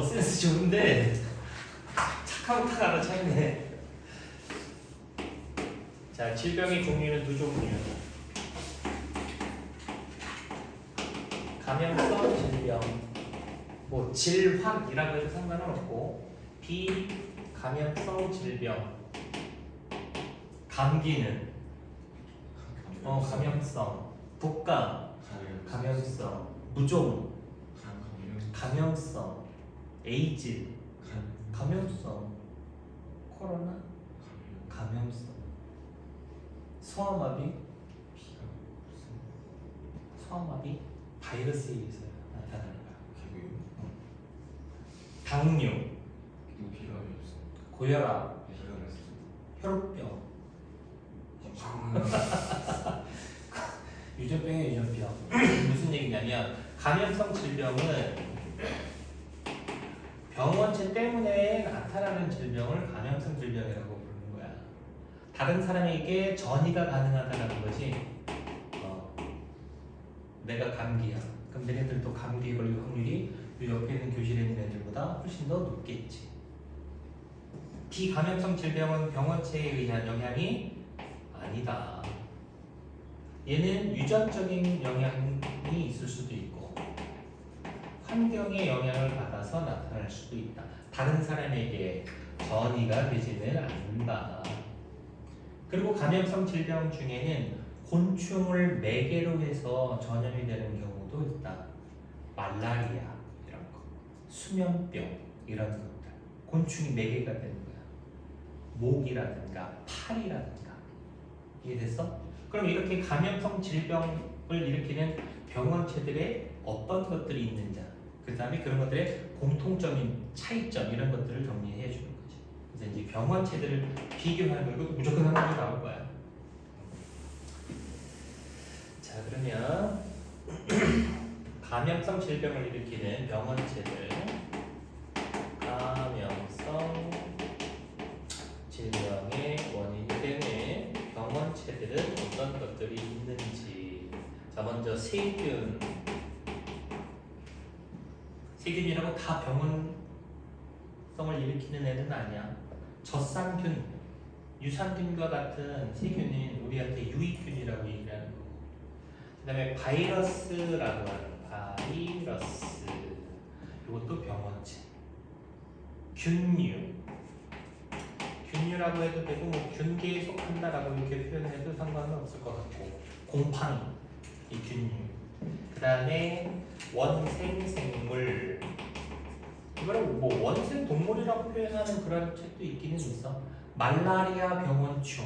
센스 좋은데 착하고 탁 알아차리네. 자, 질병의 종류는 두 종류. 감염성 질병, 뭐 질환이라고 해도 상관은 없고, 비감염성 질병. 감기는 감염성, 독감, 감염성, 무좀, 감염성, 에이즈, 감염성, 코로나, 감염성, 소아마비, 소아마비, 바이러스에 의해서 나타나는 거야. 당뇨, 고혈압, 혈우병, 유전병이야 유전병. 무슨 얘기냐면 감염성 질병은 병원체 때문에 나타나는 질병을 감염성 질병이라고 부르는 거야. 다른 사람에게 전이가 가능하다는 거지. 내가 감기야. 그럼 얘네들도 감기에 걸릴 확률이 이 옆에 있는 교실에 있는 애들보다 훨씬 더 높겠지. 비감염성 질병은 병원체에 의한 영향이 아니다. 얘는 유전적인 영향이 있을 수도 있고 환경의 영향을 받아서 나타날 수도 있다. 다른 사람에게 전이가 되지는 않는다. 그리고 감염성 질병 중에는 곤충을 매개로 해서 전염이 되는 경우도 있다. 말라리아 이런 거, 수면병 이런 것들, 곤충이 매개가 되는 거야. 목이라든가 팔이라든가. 이해됐어? 그럼 이렇게 감염성 질병을 일으키는 병원체들의 어떤 것들이 있는지, 그 다음에 그런 것들의 공통점인 차이점 이런 것들을 정리해 주는 거지. 그래서 이제 병원체들을 비교하는 거 무조건 한 가지 나올 거야. 자, 그러면 감염성 질병을 일으키는 병원체들, 감염성 질병의 원인이 되는 병원체들은 어떤 것들이 있는지. 자, 먼저 세균. 세균이라고 다 병원성을 일으키는 애는 아니야. 젖산균, 유산균과 같은 세균은 우리한테 유익균이라고 얘기를 하는 거고, 그 다음에 바이러스라고 하는 바이러스, 이것도 병원체. 균류, 균류라고 해도 되고 뭐 균계에 속한다라고 이렇게 표현해도 상관은 없을 것 같고, 곰팡이, 이 균류. 그 다음에 원생생물, 이거를 뭐 원생 동물이라고 표현하는 그런 책도 있기는 있어. 말라리아 병원충,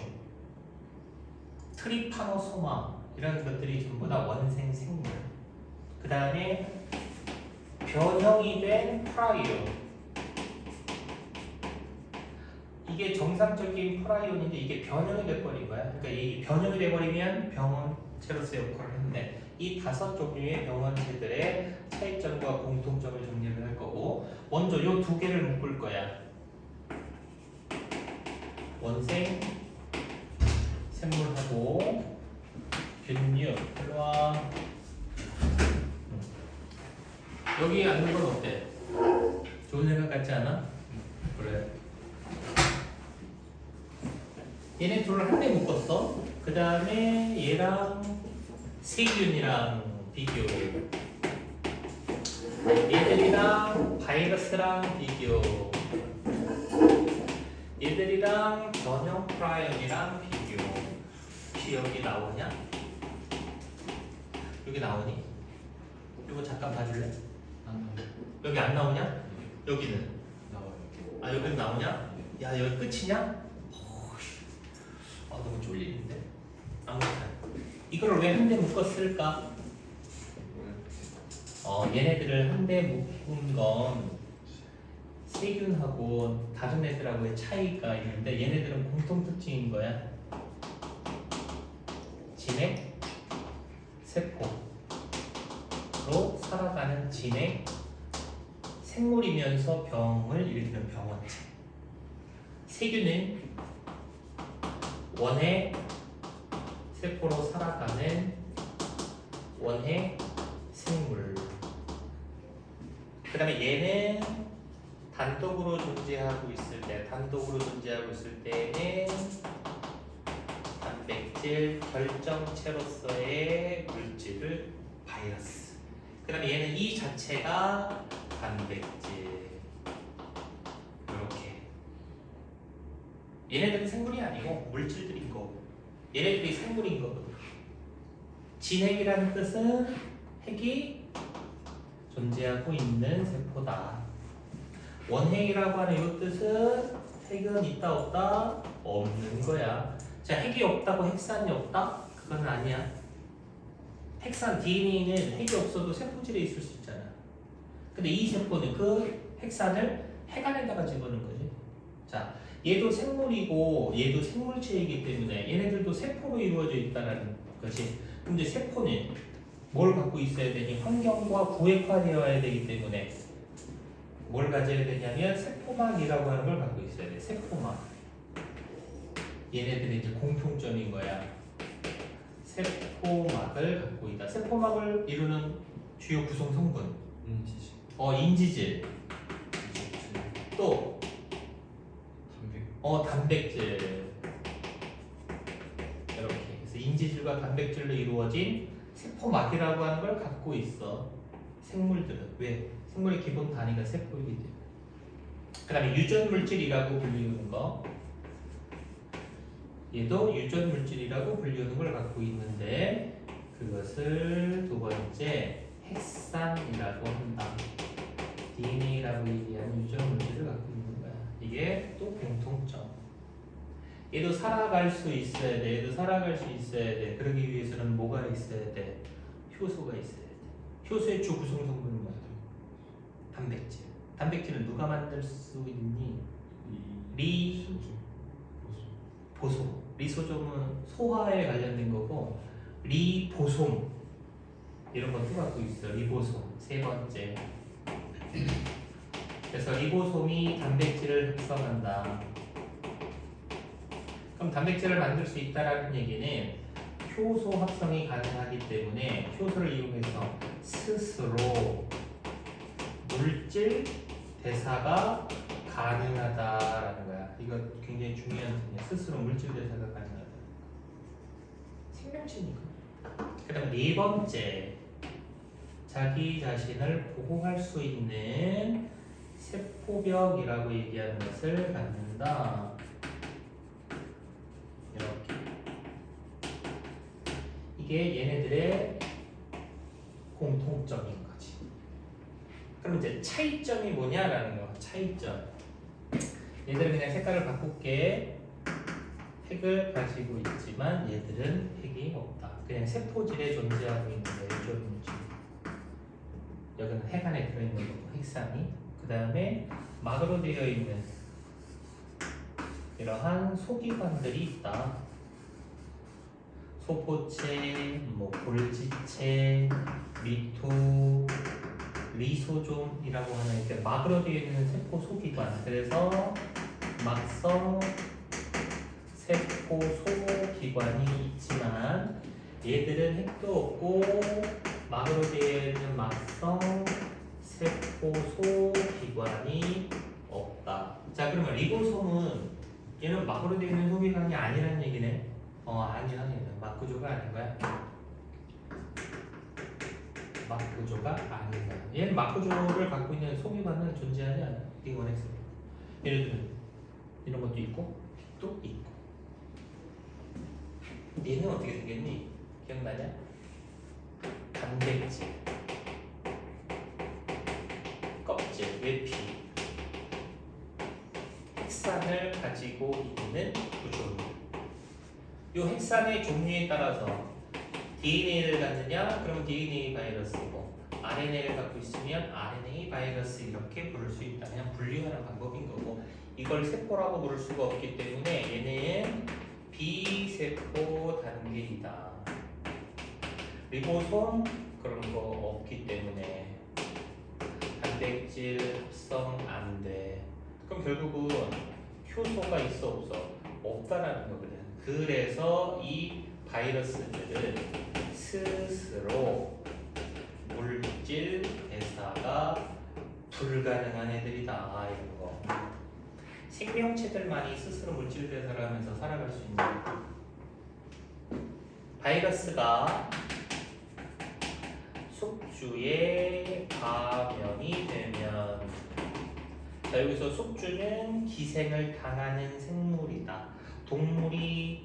트리파노소마 이런 것들이 전부 다 원생생물. 그 다음에 변형이 된 프라이온, 이게 정상적인 프라이온인데 이게 변형이 돼버린 거야. 그러니까 이 변형이 돼버리면 병원체로서의 역할을 했는데, 이 5종류의 병원체들의 차이점과 공통점을 정리를 할 거고, 먼저 요 2개를 묶을 거야. 원생 생물하고 균류. 일로와. 여기 앉는 건 어때? 좋은 생각 같지 않아? 그래. 얘네 둘을 한데 묶었어. 그 다음에 얘랑 세균이랑 비교. 얘들이랑 바이러스랑 비교. 얘들이랑 변형 프라이온이랑 비교. 혹시 여기 나오냐? 여기 나오니? 이거 잠깐 봐줄래? 여기 안 나오냐? 여기는 나와요. 아, 여기는 나오냐? 야, 여기 끝이냐? 너무 쫄리는데? 아무튼 이걸 왜 한 대 묶었을까? 얘네들을 한 대 묶은 건 세균하고 다른 애들하고의 차이가 있는데, 얘네들은 공통 특징인 거야. 진액 세포로 살아가는 진액 생물이면서 병을 일으키는 병원체. 세균은 원해 세포로 살아가는 원해 생물. 그 다음에 얘는 단독으로 존재하고 있을 때는 단백질 결정체로서의 물질을 바이러스. 그 다음에 얘는 이 자체가 단백질. 이렇게. 얘네들은 생물이 아니고 물질들인 거고, 얘네들이 생물인 거거든. 진핵이라는 뜻은 핵이 존재하고 있는 세포다. 원핵이라고 하는 이 뜻은 핵은 있다 없다? 없는 거야. 자, 핵이 없다고 핵산이 없다? 그건 아니야. 핵산 DNA는 핵이 없어도 세포질에 있을 수 있잖아. 근데 이 세포는 그 핵산을 핵 안에다가 집어넣은 거지. 자, 얘도 생물이고 얘도 생물체이기 때문에 얘네들도 세포로 이루어져 있다는 거지. 근데 세포는 뭘 갖고 있어야 되니? 환경과 구획화되어야 되기 때문에 뭘 가져야 되냐면 세포막이라고 하는 걸 갖고 있어야 돼. 세포막. 얘네들이 이제 공통점인 거야. 세포막을 갖고 있다. 세포막을 이루는 주요 구성 성분. 인지질. 또 단백질. 이렇게. 그래서 인지질과 단백질로 이루어진 세포막이라고 하는 걸 갖고 있어. 생물들은. 왜? 생물의 기본 단위가 세포이기 때문에. 그 다음에 유전물질이라고 불리는 거. 얘도 유전물질이라고 불리는 걸 갖고 있는데 그것을 두 번째 핵산이라고 한다. DNA라고 얘기하는 유전물질을 갖고 있는 거야. 이게 또 공통점. 얘도 살아갈 수 있어야 돼. 얘도 살아갈 수 있어야 돼. 그러기 위해서는 뭐가 있어야 돼? 효소가 있어야 돼. 효소의 주 구성 성분은 뭐야? 단백질. 단백질을 누가 만들 수 있니? 리보솜. 리소솜은 소화에 관련된 거고 리보솜 이런 것도 갖고 있어. 리보솜 세 번째. 그래서 리보솜이 단백질을 합성한다. 그럼 단백질을 만들 수 있다라는 얘기는 효소 합성이 가능하기 때문에 효소를 이용해서 스스로 물질 대사가 가능하다라는 거야. 이거 굉장히 중요한 점이야. 스스로 물질 대사가 가능하다. 생명체니까. 그 다음에 네 번째, 자기 자신을 보호할 수 있는 세포벽이라고 얘기하는 것을 갖는다. 이렇게. 이게 얘네들의 공통점인 거지. 그럼 이제 차이점이 뭐냐라는 거. 차이점. 얘들은 그냥 색깔을 바꿀게. 핵을 가지고 있지만 얘들은 핵이 없다. 그냥 세포질에 존재하고 있는 유전물질. 여기는 핵 안에 들어있는 거고 핵산이. 그 다음에 막으로 되어 있는 이러한 소기관들이 있다. 소포체, 골지체, 리토, 리소좀이라고 하는 이렇게 막으로 되어 있는 세포 소기관. 그래서 막성 세포 소기관이 있지만 얘들은 핵도 없고 막으로 되어 있는 막성 세포 소기관이 없다. 자, 그러면 리보솜은 얘는 막으로 되어 있는 소기관이 아니라는 얘기네. 아니야, 얘는 막 구조가 아닌 거야. 막 구조가 아닌 거야. 얘는 막 구조를 갖고 있는 소기관은 존재하지 않아. 이게 원엑스. 예를 들면 이런 것도 있고 또 있고. 얘는 어떻게 생겼니? 기억나냐? 단백질, 껍질, 외피, 핵산을 가지고 있는 구조물. 이 핵산의 종류에 따라서 DNA를 갖느냐? 그럼 DNA 바이러스고, RNA를 갖고 있으면 RNA 바이러스 이렇게 부를 수 있다. 그냥 분류하는 방법인 거고, 이걸 세포라고 부를 수가 없기 때문에 얘는 비세포 단계이다. 리보솜 그런 거 없기 때문에 단백질 합성 안 돼. 그럼 결국은 효소가 있어 없어? 없다라는 거거든. 그래서 이 바이러스들은 스스로 물질 대사가 불가능한 애들이다 이런 거. 생명체들만이 스스로 물질 배설하면서 살아갈 수 있는 바이러스가 숙주에 감염이 되면 자 여기서 숙주는 기생을 당하는 생물이다. 동물이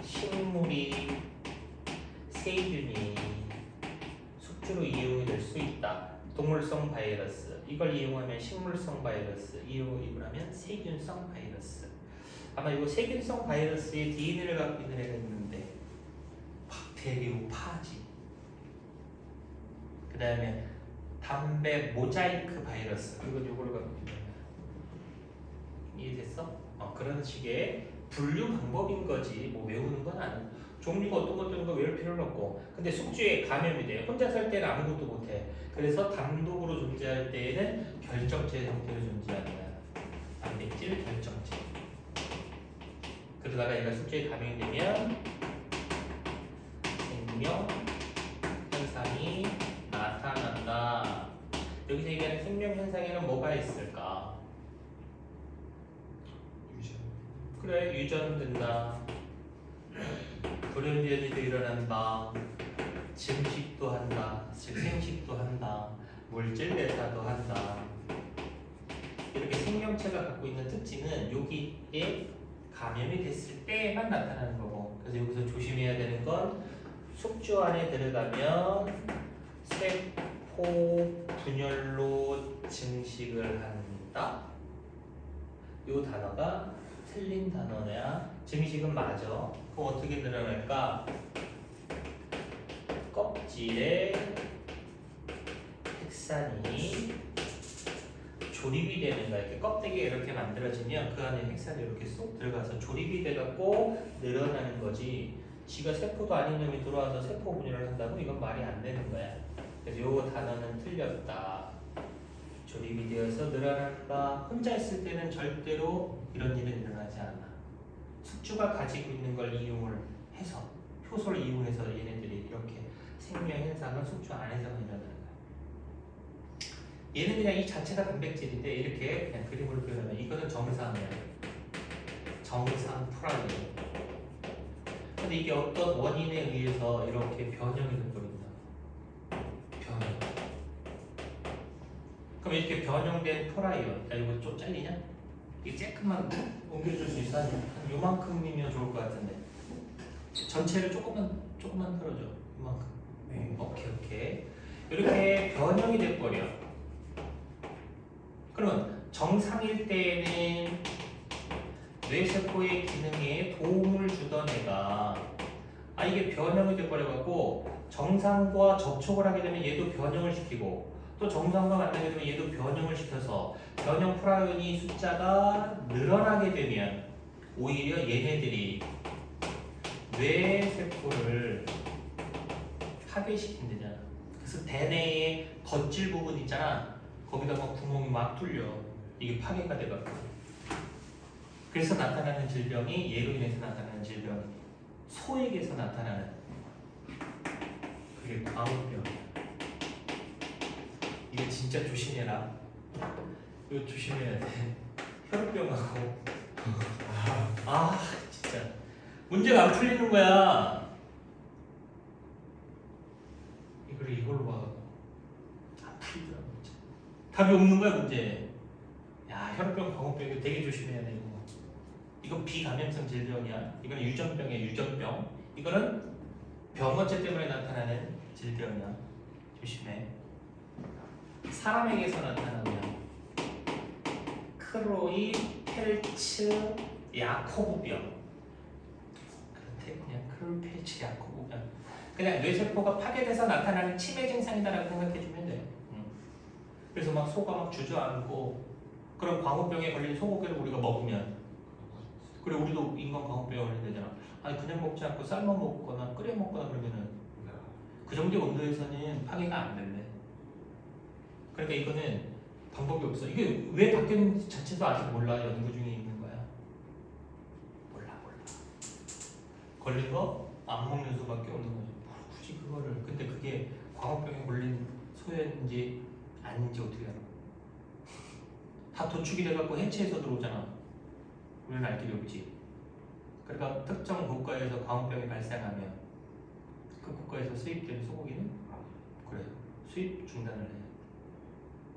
식물이 세균이 숙주로 이용이 될 수 있다. 동물성 바이러스 이걸 이용하면 식물성 바이러스 이용하면 세균성 바이러스. 아마 이거 세균성 바이러스의 DNA를 갖고 있는 애가 있는데 박테리오파지. 그 다음에 담배 모자이크 바이러스 이건 요거를 갖고 있는 거야. 이해됐어? 그런 식의 분류 방법인 거지 뭐 외우는 건 아니고 종류가 어떤 것들은 거 외울 필요는 없고 근데 숙주에 감염이 돼. 혼자 살 때는 아무것도 못해. 그래서 단독으로 존재할 때에는 결정체 형태로 존재하는 거야. 단백질 결정체. 그러다가 얘가 숙주에 감염이 되면 생명 현상이 나타난다. 여기서 얘기하는 생명 현상에는 뭐가 있을까? 그래 유전된다. 돌연변이도 일어난다. 증식도 한다. 즉 생식도 한다. 물질 대사도 한다. 이렇게 생명체가 갖고 있는 특징은 여기에 감염이 됐을 때만 나타나는 거고 그래서 여기서 조심해야 되는 건 숙주 안에 들어가면 세포 분열로 증식을 한다. 이 단어가 틀린 단어야. 증식은 맞아. 그럼 어떻게 늘어날까? 껍질에 핵산이 조립이 되는 거야. 이렇게 껍데기가 이렇게 만들어지면 그 안에 핵산이 이렇게 쏙 들어가서 조립이 돼갖고 늘어나는 거지. 지가 세포도 아닌 놈이 들어와서 세포 분열을 한다고? 이건 말이 안 되는 거야. 그래서 요 단어는 틀렸다. 조립이 되어서 늘어난다. 혼자 있을 때는 절대로 이런 일은 일어나지 않아. 숙주가 가지고 있는 걸 이용을 해서 효소를 이용해서 얘네들이 이렇게 생명 현상은 숙주 안에서만 일어나는 거야. 얘는 그냥 이 자체가 단백질인데 이렇게 그냥 그림으로 표현하면 이거는 정상이야. 정상 프라이어. 근데 이게 어떤 원인에 의해서 이렇게 변형이 돼버린다. 변형. 그럼 이렇게 변형된 프라이어. 야 이거 좀 잘리냐? 이게 조금만 옮겨줄 수 있어? 한 요만큼이면 좋을 것 같은데. 전체를 조금만 틀어줘. 요만큼. 네. 오케이. 이렇게 변형이 돼버려. 그러면 정상일 때에는 뇌세포의 기능에 도움을 주던 애가 이게 변형이 돼버려갖고 정상과 접촉을 하게 되면 얘도 변형을 시키고 또 정상과 만나게 되면 얘도 변형을 시켜서 변형 프라이온이 숫자가 늘어나게 되면 오히려 얘네들이 뇌세포를 파괴시킨대잖아. 그래서 대뇌의 덧질 부분 있잖아. 거기다 막 구멍이 막 뚫려. 이게 파괴가 돼갖고. 그래서 나타나는 질병이 얘로 인해서 나타나는 질병이 소에게서 나타나는 그게 광우병이야. 이거 진짜 조심해라. 이거 조심해야 돼. 혈우병하고 진짜 문제가 안 풀리는 거야. 이걸로 봐. 안 풀리더라 문제. 답이 없는 거야 문제. 야 혈우병, 광우병 이거 되게 조심해야 돼 이거. 이건 비감염성 질병이야. 이건 유전병이야 유전병. 이거는 병원체 때문에 나타나는 질병이야. 조심해. 사람에게서 나타나면 크로이 펠츠 야코브병. 그렇대 그냥 크로이 펠츠 야코브병. 그냥 뇌세포가 파괴돼서 나타나는 치매 증상이다라고 생각해주면 돼. 그래서 막 소가 막 주저앉고 그런 광우병에 걸린 소고기를 우리가 먹으면 그래 우리도 인간 광우병에 걸린다잖아. 그냥 먹지 않고 삶아 먹거나 끓여 먹거나 그러면은 그 정도 온도에서는 파괴가 안 된대. 그러니까 이거는 방법이 없어. 이게 왜 바뀌는 자체도 아직 몰라. 연구 중에 있는 거야. 몰라. 걸린 거 안 먹는 수밖에 없는 거지. 굳이 그거를. 근데 그게 광우병에 걸린 소였는지 아닌지 어떻게 알아? 다 도축이 돼갖고 해체해서 들어오잖아. 우리는 알 길이 없지. 그러니까 특정 국가에서 광우병이 발생하면 그 국가에서 수입되는 소고기는 그래요. 수입 중단을 해요.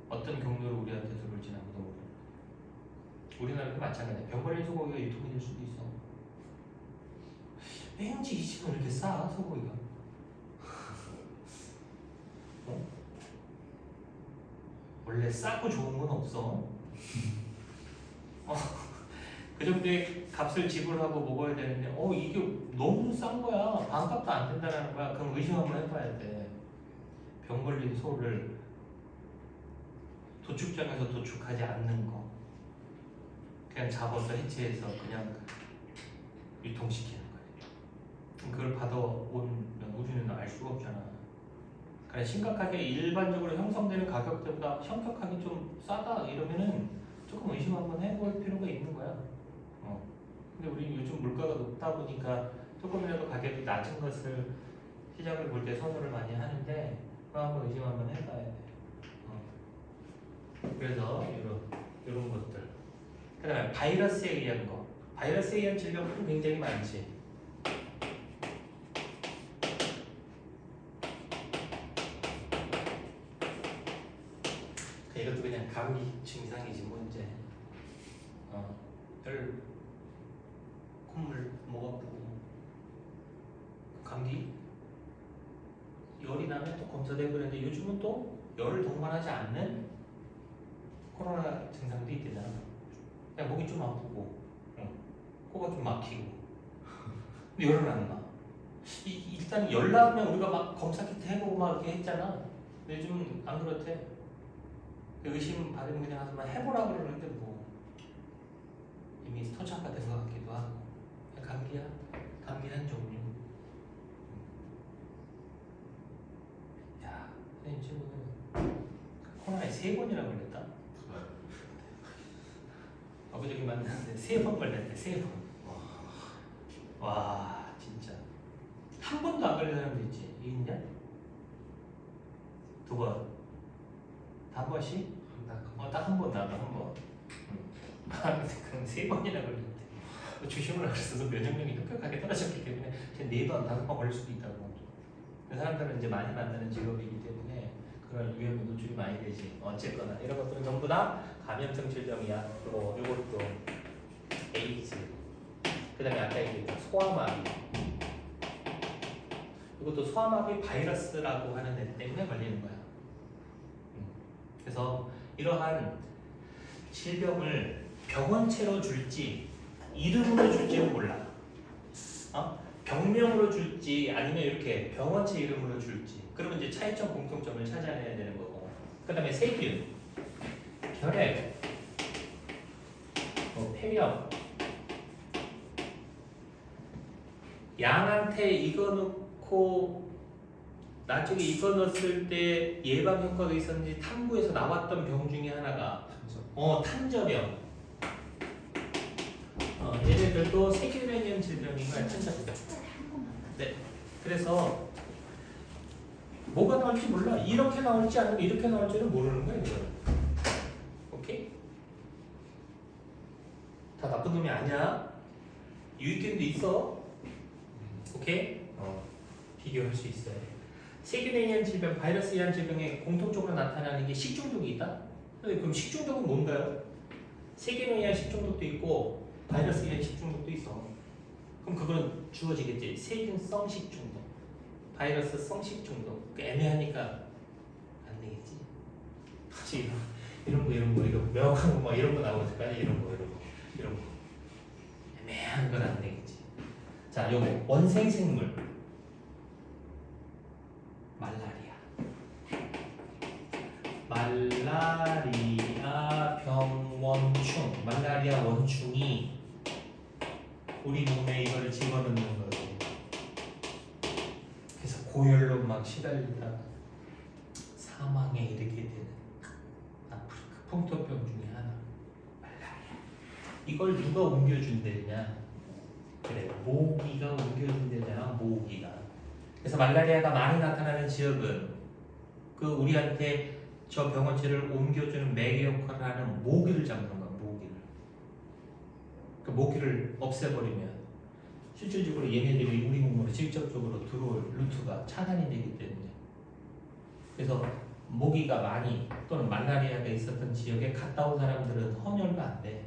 어떤 경로로 우리한테 들어올지 아무도 모르는. 우리나라도 마찬가지야. 병 걸린 소고기가 유통이 될 수도 있어. 왠지 이 집은 이렇게 싸 소고기가. 어? 원래 싸고 좋은 건 없어. 그 정도의 값을 지불하고 먹어야 되는데 이게 너무 싼 거야. 반값도 안 된다는 거야. 그럼 의심 한번 해봐야 돼. 병 걸린 소를 도축장에서 도축하지 않는 거 그냥 잡아서 해체해서 그냥 유통시키는 거예요. 그걸 받아오면 우리는 알 수가 없잖아. 그러니까 심각하게 일반적으로 형성되는 가격대보다 현격하게 좀 싸다 이러면은 조금 의심 한번 해볼 필요가 있는 거야. 근데 우리 요즘 물가가 높다 보니까 조금이라도 가격이 낮은 것을 시장을 볼 때 선호를 많이 하는데 그거 한번 의심 한번 해봐야 돼. 그래서 이런 것들. 그다음에 바이러스에 의한 거. 바이러스에 의한 질병은 굉장히 많지. 이것도 그냥 감기 증상이지 뭐 이제. 열, 콧물, 목 아프고 감기, 열이 나면 또 검사되고 그러는데 요즘은 또 열을 동반하지 않는 코로나 증상도 있대잖아. 그냥 목이 좀 아프고, 코가 좀 막히고, 근데 열은 안 나. 일단 열 나면 우리가 막 검사 키트 해보고 막 이렇게 했잖아. 근데 요즘은 안 그렇대. 의심 받으면 그냥 한번 해보라고 그러는데 뭐 이미 토착화 된 것 같기도 하고. 감기야, 감기 한 종류. 야, 선생님 지금 코로나에 3번이나 걸렸다. 어저께 만났는데 3번 걸렸대. 3번. 와, 진짜. 한 번도 안 걸린 사람도 있지. 있냐? 2번. 한 번씩? 딱 한 번 나가 한 번. 그럼 3번이나 걸렸대. 조심을 하셔서 면역력이 급격하게 떨어졌기 때문에 4번, 5번 걸릴 수도 있다고. 그 사람들은 이제 많이 만나는 직업이기 때문에 그런 위험에 노출이 많이 되지. 어쨌거나 이런 것들은 전부 다 감염성 질병이야. 그리고 이것도 에이즈. 그다음에 아까 얘기했던 소아마비. 이것도 소아마비 바이러스라고 하는 애 때문에 걸리는 거야. 그래서 이러한 질병을 병원체로 줄지 이름으로 줄지는 몰라. 병명으로 줄지 아니면 이렇게 병원체 이름으로 줄지. 그러면 이제 차이점 공통점을 찾아내야 되는 거고. 그 다음에 세균, 혈액, 폐렴. 양한테 이거 넣고 나중에 이거 넣었을 때 예방 효과가 있었는지 탐구에서 나왔던 병 중에 하나가 탄저병. 얘네들도 세균에 질병인 거야. 탄저병. 네. 그래서 뭐가 나올지 몰라. 이렇게 나올지 아니면 이렇게 나올지는 모르는 거야. 이거는. 오케이? 다 나쁜 놈이 아니야. 유익균도 있어. 오케이? 비교할 수 있어야 돼. 세균에 의한 질병, 바이러스에 의한 질병에 공통적으로 나타나는 게 식중독이 있다? 그럼 식중독은 뭔가요? 세균에 의한 식중독도 있고 바이러스에 의한 식중독도 있어. 그럼 그거는 주어지겠지. 세균성 식중독, 바이러스성 식중독. 애매하니까 안 되겠지. 그치? 이런 거 명확한 거 이런 거 나오지. 이런 거 애매한 건 안 되겠지. 자, 요거 원생 생물. 말라리아 병원충. 말라리아 원충이 우리 몸에 이걸 집어넣는 거죠. 그래서 고열로 막 시달리다 사망에 이르게 되는 아프리카 풍토병 중에 하나. 말라리아. 이걸 누가 옮겨준대냐? 그래, 모기가 옮겨준대잖아. 모기가. 그래서 말라리아가 많이 나타나는 지역은 그 우리한테 저 병원체를 옮겨주는 매개 역할을 하는 모기를 잡는 거야. 모기를. 그 모기를 없애버리면 실질적으로 얘네들이 우리 몸으로 직접적으로 들어올 루트가 차단이 되기 때문에, 그래서 모기가 많이 또는 말라리아가 있었던 지역에 갔다 온 사람들은 헌혈도 안 돼.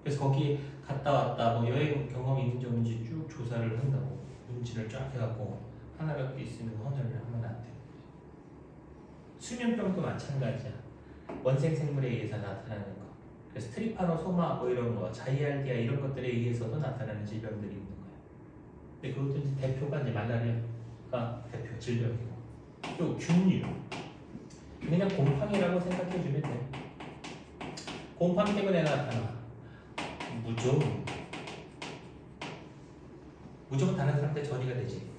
그래서 거기 갔다 왔다 뭐 여행 경험이 있는지 없는지 쭉 조사를 한다고, 눈치를 쫙 해갖고 하나라도 있으면 헌혈을 하면 안 돼. 수면병도 마찬가지야. 원생 생물에 의해서 나타나는 거. 그래서 트리파노소마 뭐 이런 거, 자이알디아 이런 것들에 의해서도 나타나는 질병들이 있는 거야. 근데 그것도 이제 대표가 이제 말라리아가 대표 질병이고, 또 균류. 그냥 곰팡이라고 생각해 주면 돼. 곰팡이 때문에 나타나. 무조건 다른 사람한테 전이가 되지.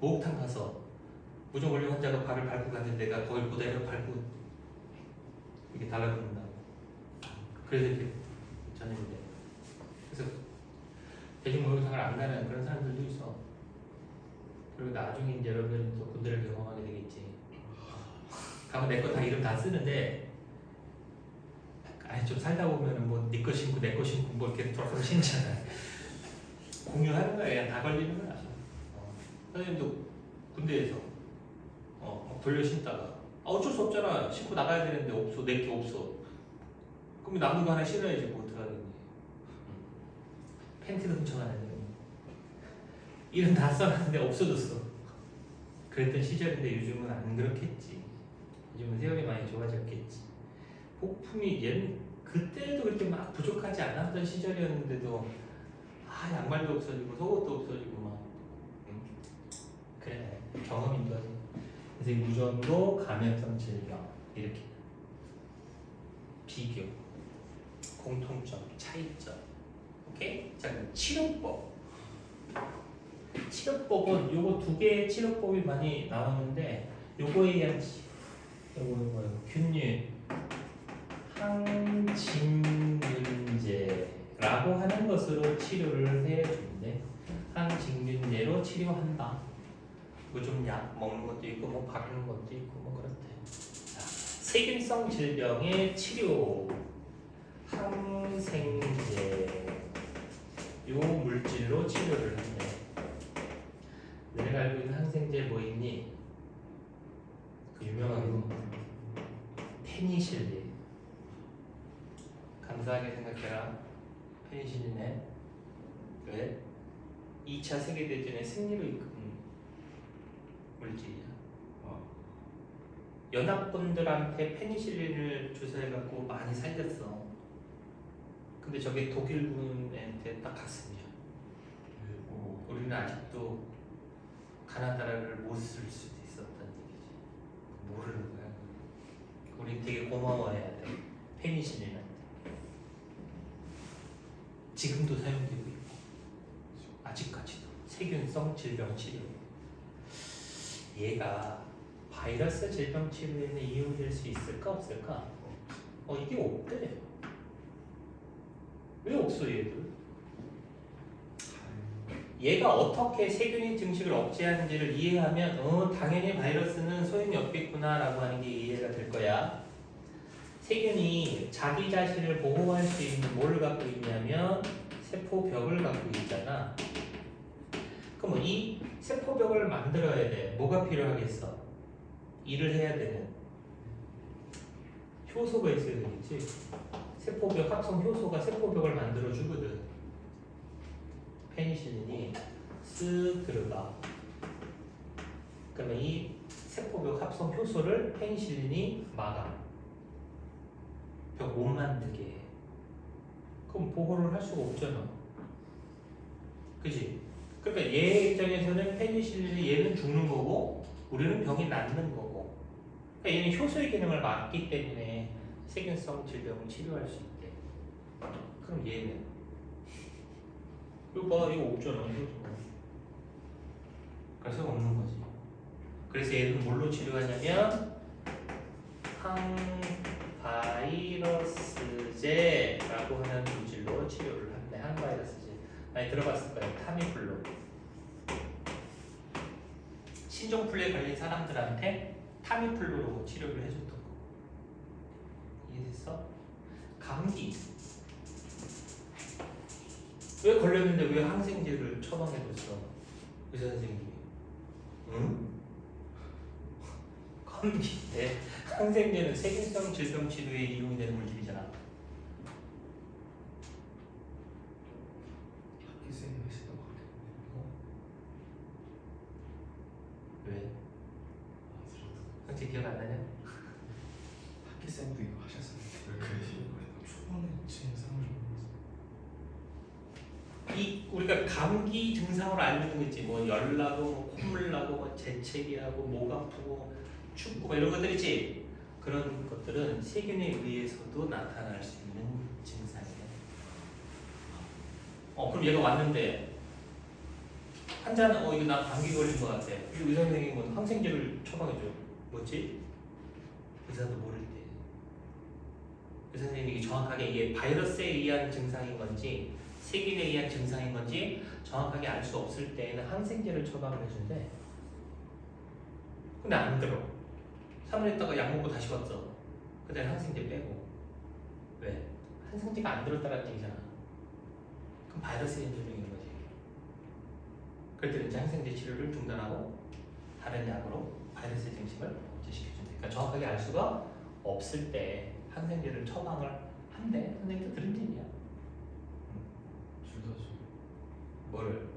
목욕탕 가서 무좀 원료 환자가 발을 밟고 갔는데 내가 거길 그대로 밟고 이렇게 달라붙는다고. 그래서 이렇게 전염이 돼. 그래서 대중목욕탕을 안 가는 그런 사람들도 있어. 그리고 나중에 이제 여러분들이 또 군대를 경험하게 되겠지. 가면 내 거 다 이름 다 쓰는데, 아니 좀 살다 보면은 뭐 네 거 신고 내 거 신고 뭐 이렇게 돌아가면 신잖아. 공유하는 거야. 그냥 다 걸리는 거야. 선생님도 군대에서 돌려 신다가 어쩔 수 없잖아. 신고 나가야 되는데 없어. 내 게 없어. 그럼 남는 거 하나 신어야지. 뭐 어떡하겠니. 팬티도 훔쳐가는데 이름 다 써놨는데 없어졌어. 그랬던 시절인데 요즘은 안 그렇겠지. 요즘은 세월이 많이 좋아졌겠지. 복품이 얘는 그때도 그렇게 막 부족하지 않았던 시절이었는데도 양말도 없어지고 속옷도 없어지고 막 그래, 경험인 거지. 그래서 이 무전도 감염성 질병 이렇게 비교, 공통점, 차이점. 오케이? 자, 그럼 치료법. 치료법은 요거 두 개의 치료법이 많이 나오는데, 요거에 의한 요거 균류 항진균제라고 하는 것으로 치료를 해준대. 항진균제로 치료한다. 뭐 좀 약 먹는 것도 있고 뭐 바르는 것도 있고 뭐 그렇대. 자, 세균성 질병의 치료. 항생제 요 물질로 치료를 한대. 내가 알고 있는 항생제 뭐 있니? 그 유명한 거 페니실린. 감사하게 생각해라. 페니실린에 왜? 2차 세계대전의 승리로 이끈 물질이야. 연합군들한테 페니실린을 주사해갖고 많이 살렸어. 근데 저게 독일군한테 딱 갔으면 우리는 아직도 가나다라를 못 쓸 수도 있었단 얘기지. 모르는 거야. 우린 되게 고마워해야 돼. 페니실린한테. 지금도 사용되고 있고 아직까지도 세균성 질병 치료. 얘가 바이러스 질병 치료에는 이용될 수 있을까 없을까? 이게 없대. 왜 없어 얘들? 얘가 어떻게 세균의 증식을 억제하는지를 이해하면 당연히 바이러스는 소용이 없겠구나 라고 하는 게 이해가 될 거야. 세균이 자기 자신을 보호할 수 있는 뭘 갖고 있냐면 세포벽을 갖고 있잖아. 그럼 이 세포벽을 만들어야 돼. 뭐가 필요하겠어? 일을 해야 되는 효소가 있어야 되겠지. 세포벽 합성 효소가 세포벽을 만들어 주거든. 페니실린이 쓱 들어가. 그러면 이 세포벽 합성 효소를 페니실린이 막아. 벽 못 만들게 해. 그럼 보호를 할 수가 없잖아. 그지? 그러니까 얘 입장에서는 페니실린이 얘는 죽는 거고 우리는 병이 낫는 거고. 그러니까 얘는 효소의 기능을 막기 때문에 세균성 질병을 치료할 수 있대. 그럼 얘는 이거 봐, 이거 없잖아. 그래서 없는 거지. 그래서 얘는 뭘로 치료하냐면 항바이러스제라고 하는 물질로 치료를 한대. 항바이러스제 많이 들어봤을 거예요. 타미플루. 신종플루에 걸린 사람들한테 타미플루로 치료를 해줬던 거. 이해됐어? 감기. 왜 걸렸는데 왜 항생제를 처방해줬어? 의사 선생님이. 응? 감기 때 항생제는 세균성 질병 치료에 이용이 되는 물질이잖아. 학기생이 하시던 거 왜? 아, 상체 기억 안 나냐? 학기생도 이거 하셨었는데 왜 그러시는 거예요? 초반에 증상을 이 우리가 감기 증상으로 알고 있는 거 있지. 뭐 열나고 뭐 콧물 나고 뭐 재채기하고 목 아프고 춥고 뭐 이런 것들 있지. 그런 것들은 세균에 의해서도 나타날 수 있는 증상이야. 그럼 얘가 왔는데 환자는 이거 나 감기 걸린 것 같아. 그리고 의사 선생님은 항생제를 처방해줘. 뭐지? 의사도 모를 때. 의사 선생님이 정확하게 이게 바이러스에 의한 증상인 건지 세균에 의한 증상인 건지 정확하게 알 수 없을 때에는 항생제를 처방을 해준대. 근데 안 들어. 3일 있다가 약 먹고 다시 왔어. 그때 항생제 빼고. 왜? 항생제가 안 들었다는 얘기잖아. 그럼 바이러스의 전증인 거지. 그럴 때는 이제 항생제 치료를 중단하고 다른 약으로 바이러스의 증식을 억제시켜준대. 그러니까 정확하게 알 수가 없을 때 항생제를 처방을 한대. 선생님도 들은 얘기야. 둘 다 줘. 뭐를?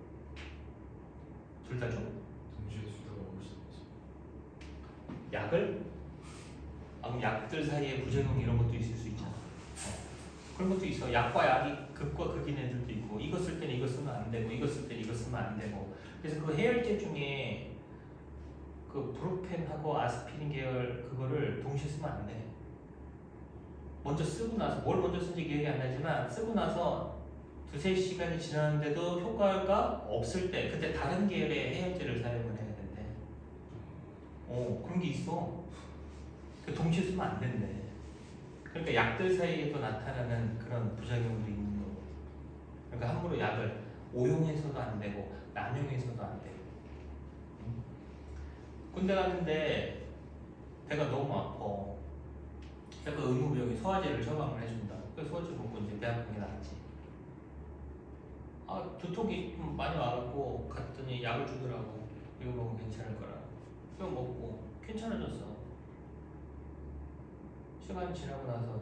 둘 다 줘? 동시에 둘 다 먹을 수 있지. 약을? 그럼 약들 사이에 부작용 이런 것도 있을 수 있잖아. 그런 것도 있어. 약과 약이 극과 극인 애들도 있고 이거 쓸 때는 이거 쓰면 안 되고 이거 쓸 때는 이거 쓰면 안 되고. 그래서 그 해열제 중에 그 브루펜하고 아스피린 계열 그거를 동시에 쓰면 안 돼. 먼저 쓰고 나서 뭘 먼저 쓴지 기억이 안 나지만 쓰고 나서 두세 시간이 지났는데도 효과가 없을 때 그때 다른 계열의 해열제를 사용을 해야 된대. 그런 게 있어. 동시에 쓰면 안 된대. 그러니까 약들 사이에도 나타나는 그런 부작용도 있는 거고. 그러니까 함부로 약을 오용해서도 안 되고 남용해서도 안 되고. 군대 갔는데 배가 너무 아파. 약간 의무병이 소화제를 처방을 해준다. 그래서 소화제 먹고 이제 배 아픈 게 낫지. 두통이 좀 많이 와갖고 갔더니 약을 주더라고. 이거 먹으면 괜찮을 거라. 이거 먹고 괜찮아졌어. 시간이 지나고 나서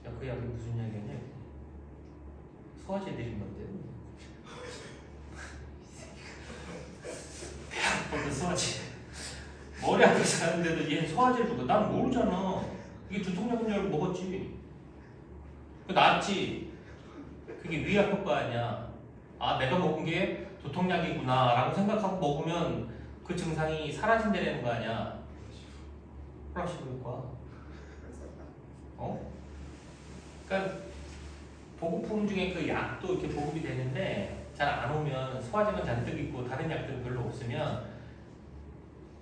야, 그 약이 무슨 약이었냐? 소화제 드린 건데. 배 아파서 소화제. 머리 아프게 사는데도 얘 소화제를 주고 난 모르잖아. 이게 두통약인 줄 알고 먹었지. 나았지. 그게 위 아플 거 아니야. 내가 먹은 게 두통약이구나 라고 생각하고 먹으면 그 증상이 사라진다는 거 아니야. 플라시보일 거야. 그러니까 보급품 중에 그 약도 이렇게 보급이 되는데 잘 안 오면 소화제만 잔뜩 있고 다른 약들은 별로 없으면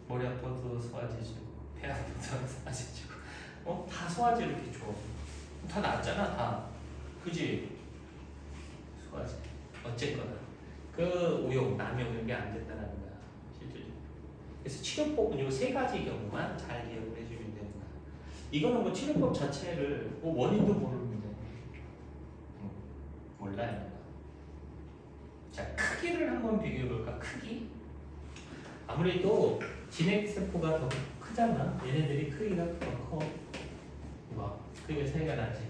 머리 아파도 소화제 주고 배 아파도 소화제 주고 다 소화제 이렇게 줘. 다 낫잖아 다. 그지? 소화제. 어쨌거나 그 오용, 남용 이런 게 안 된다는 거야 실질적으로. 그래서 치료법은 이 세 가지 경우만 잘 기억을 해주면 된다. 이거는 뭐 치료법 자체를 원인도 모르는데 몰라요. 자, 크기를 한번 비교해 볼까? 크기? 아무래도 진핵세포가 더 크잖아. 얘네들이 크기가 더 커. 봐, 크기가 차이가 나지.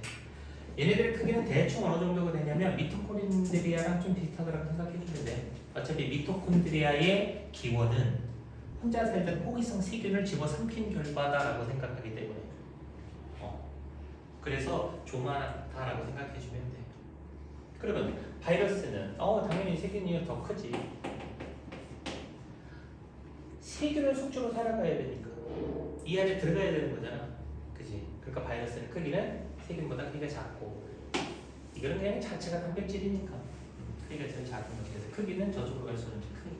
얘네들의 크기는 대충 어느 정도가 되냐면 미토콘드리아랑 좀 비슷하다고 생각해주면 돼. 어차피 미토콘드리아의 기원은 혼자 살던 호기성 세균을 집어삼킨 결과다라고 생각하기 때문에 그래서 조만하다라고 생각해주면 돼. 그러면 바이러스는 당연히 세균이 더 크지. 세균을 숙주로 살아가야 되니까 이 안에 들어가야 되는 거잖아. 그지? 그러니까 바이러스는 크기는 세균보다 크기가 작고 이거는 그냥 자체가 단백질이니까 크기가 제일 작은 거지. 그래서 크기는 저쪽으로 갈 수 있는 크기.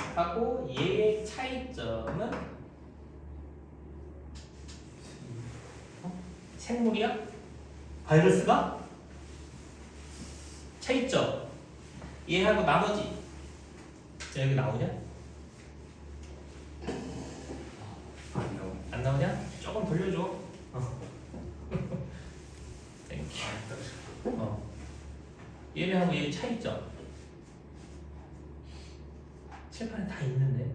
얘네들하고 얘의 차이점은 생물이야? 바이러스가? 차이점. 얘하고 나머지 여기 나오냐? 아니요. 안 나오냐? 조금 돌려줘. 땡큐. 얘네하고 얘 차이점. 칠판에 다 있는데.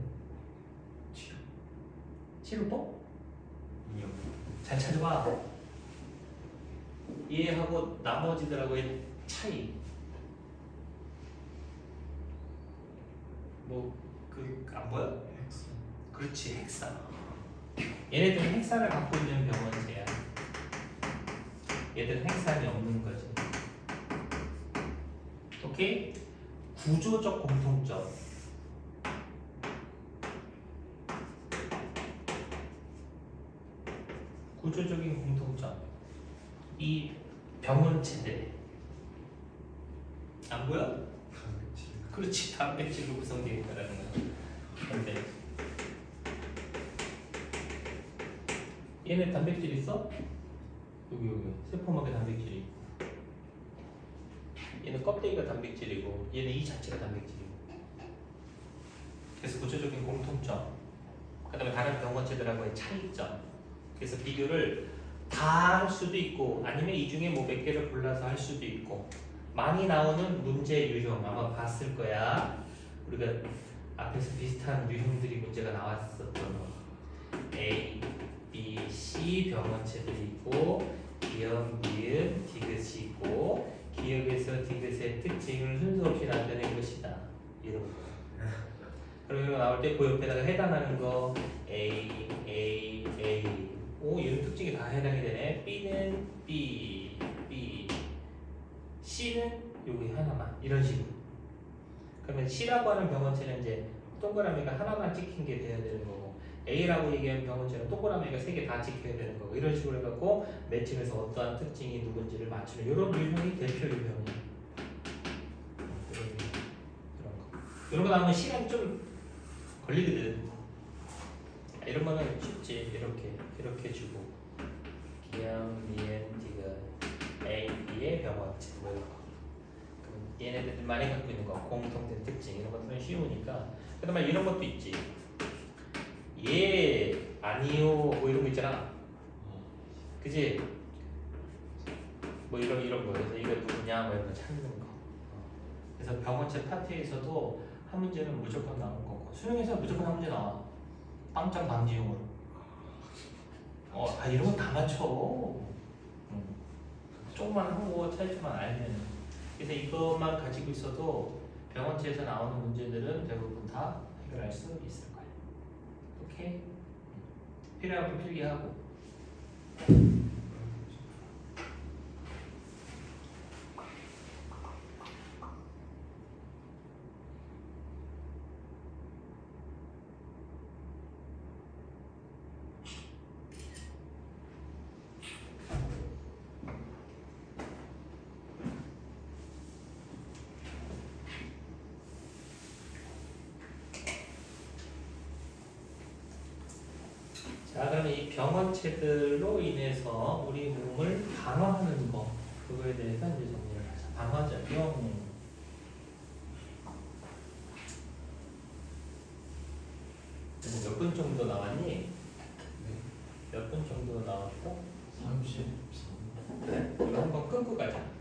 치료 또? 아니요. 잘 찾아봐. 얘하고 나머지들하고의 차이. 뭐 그 안 보여? 엑스. 그렇지, 헥사. 얘네들은 헥사를 갖고 있는 병원체야. 얘들은 헥사이 없는 거지. 오케이? 구조적 공통점. 구조적인 공통점. 이 병원체들. 안 보여? 그렇지, 단백질로 구성되어 있다는 거야. 근데 얘네 단백질 있어? 여기 세포막에 단백질이 있고, 얘는 껍데기가 단백질이고, 얘는 이 자체가 단백질이고. 그래서 구조적인 공통점, 그 다음에 다른 병원체들하고의 차이점. 그래서 비교를 다 할 수도 있고, 아니면 이 중에 뭐 몇 개를 골라서 할 수도 있고. 많이 나오는 문제 유형 아마 봤을 거야. 우리가 앞에서 비슷한 유형들이 문제가 나왔었던 거. A, B, C 병원체들이 있고, 기억, 미음, 디귿이 있고, 기억에서 디귿의 특징을 순서 없이 나타낸 것이다. 이런 거. 그리고 이거 나올 때 그 옆에다가 해당하는 거 A, A, A. 오, 이런 특징이 다 해당이 되네. B는 B, B. C는 여기 하나만. 이런 식으로. 그러면 C라고 하는 병원체는 이제 동그라미가 하나만 찍힌 게 돼야 되는 거고, A라고 얘기하는 병원체는 동그라미가 3개 다 찍혀야 되는 거고, 이런 식으로 해갖고 매칭해서 어떠한 특징이 누군지를 맞추는 이런 유형이 대표 유형이야. 이런 거 나오면 시간이 좀 걸리거든. 이런 거는 쉽지. 이렇게 주고, 기억, 미엔, 디귿, A, B의 병원체 뭐 이런 거. 그럼 얘네들 많이 갖고 있는 거, 공통된 특징 이런 것들은 쉬우니까. 그다음에 이런 것도 있지. 예, 아니요, 뭐 이런 거 있잖아. 그지? 뭐 이런 거. 그래서 이거 누구냐, 뭐 이런 거 찾는 거. 그래서 병원체 파트에서도 한 문제는 무조건 나오는 거고, 수능에서 무조건 한 문제 나와. 빵점 방지용으로. 이런 거 다 맞춰. 조금만 하고 차이점만 알면. 그래서 이것만 가지고 있어도 병원체에서 나오는 문제들은 대부분 다 해결할 수 있을 거야. 오케이? 필요하면 필기하고. 자, 그러면 이 병원체들로 인해서 우리 몸을 방어하는 거, 그거에 대해서 이제 정리를 하자. 방어작용. 몇 분 정도 나왔니? 몇 분 정도 나왔어? 33. 그래? 이거 한번 끊고 가자.